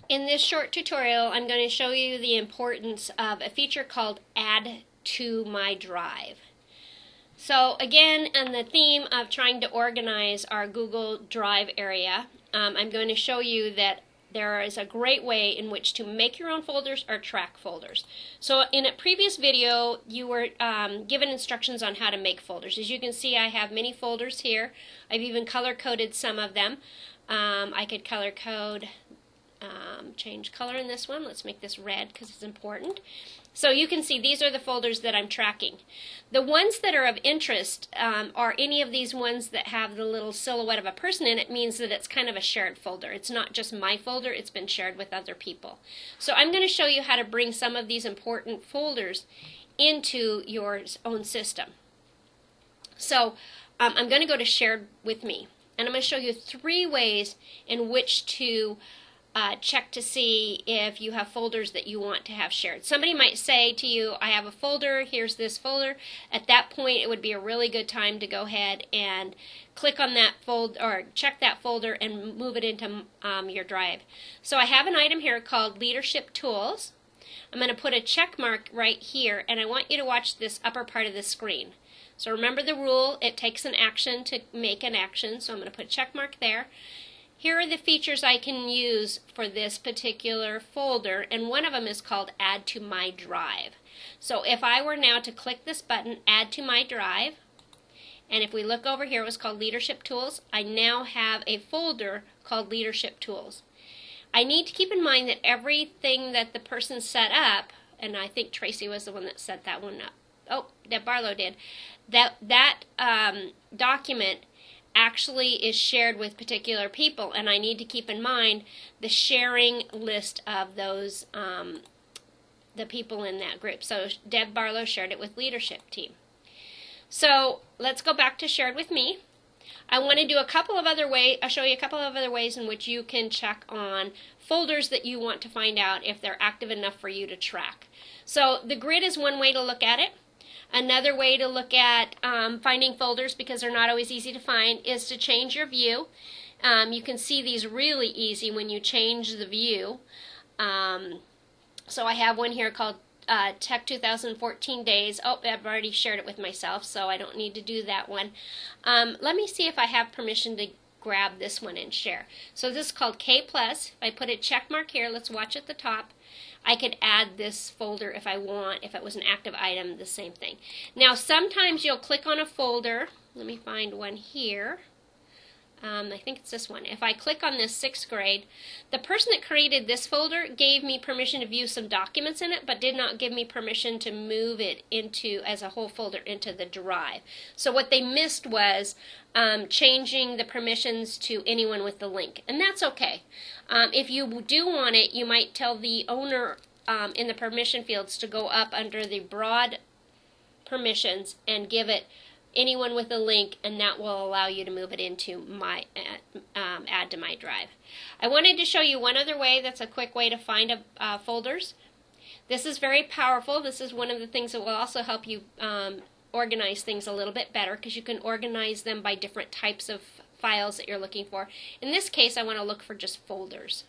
In this short tutorial, I'm going to show you the importance of a feature called Add to My Drive. So again, on the theme of trying to organize our Google Drive area, I'm going to show you that there is a great way in which to make your own folders or track folders. So in a previous video, you were given instructions on how to make folders. As you can see, I have many folders here. I've even color-coded some of them. I could color code, change color in this one. Let's make this red because it's important. So you can see these are the folders that I'm tracking. The ones that are of interest are any of these ones that have the little silhouette of a person in it. Means that it's kind of a shared folder. It's not just my folder, it's been shared with other people. So I'm going to show you how to bring some of these important folders into your own system. So I'm going to go to Shared with Me, and I'm going to show you 3 ways in which to check to see if you have folders that you want to have shared. Somebody might say to you, I have a folder, here's this folder. At that point, it would be a really good time to go ahead and click on that folder, or check that folder and move it into your drive. So I have an item here called Leadership Tools. I'm going to put a check mark right here, and I want you to watch this upper part of the screen. So remember the rule, it takes an action to make an action, so I'm going to put a check mark there. Here are the features I can use for this particular folder, and one of them is called Add to My Drive. So if I were now to click this button, Add to My Drive, and if we look over here, it was called Leadership Tools, I now have a folder called Leadership Tools. I need to keep in mind that everything that the person set up, and I think Tracy was the one that set that one up. Oh, Deb Barlow did. That document actually is shared with particular people, and I need to keep in mind the sharing list of those the people in that group. So Deb Barlow shared it with leadership team. So let's go back to Shared with Me. I want to do a couple of other ways. I'll show you a couple of other ways in which you can check on folders that you want to find out if they're active enough for you to track. So the grid is one way to look at it. Another way to look at finding folders, because they're not always easy to find, is to change your view. You can see these really easy when you change the view. So I have one here called Tech 2014 Days. Oh, I've already shared it with myself, so I don't need to do that one. Let me see if I have permission to grab this one and share. So this is called K+. If I put a check mark here, let's watch at the top. I could add this folder if I want. If it was an active item, the same thing. Now sometimes you'll click on a folder. Let me find one here. I think it's this one. If I click on this 6th grade, the person that created this folder gave me permission to view some documents in it, but did not give me permission to move it into, as a whole folder, into the drive. So what they missed was changing the permissions to anyone with the link, and that's okay. If you do want it, you might tell the owner in the permission fields to go up under the broad permissions and give it anyone with a link, and that will allow you to move it into my Add to My Drive. I wanted to show you one other way that's a quick way to find folders. This is very powerful. This is one of the things that will also help you organize things a little bit better, because you can organize them by different types of files that you're looking for. In this case, I want to look for just folders.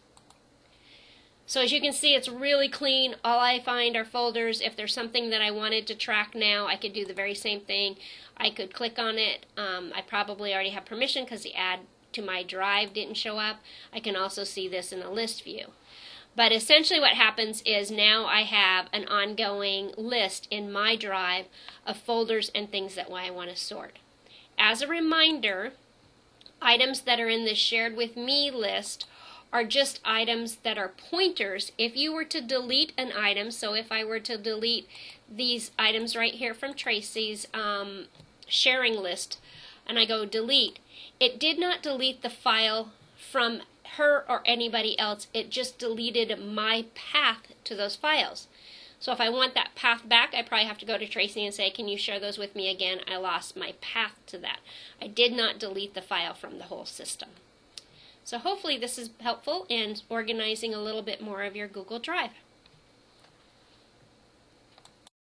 So as you can see, it's really clean. All I find are folders. If there's something that I wanted to track now, I could do the very same thing. I could click on it. I probably already have permission because the Add to My Drive didn't show up. I can also see this in a list view. But essentially what happens is now I have an ongoing list in my drive of folders and things that I want to sort. As a reminder, items that are in the Shared with Me list are just items that are pointers. If you were to delete an item, so if I were to delete these items right here from Tracy's sharing list, and I go delete, it did not delete the file from her or anybody else. It just deleted my path to those files. So if I want that path back, I probably have to go to Tracy and say, can you share those with me again? I lost my path to that. I did not delete the file from the whole system. So hopefully this is helpful in organizing a little bit more of your Google Drive.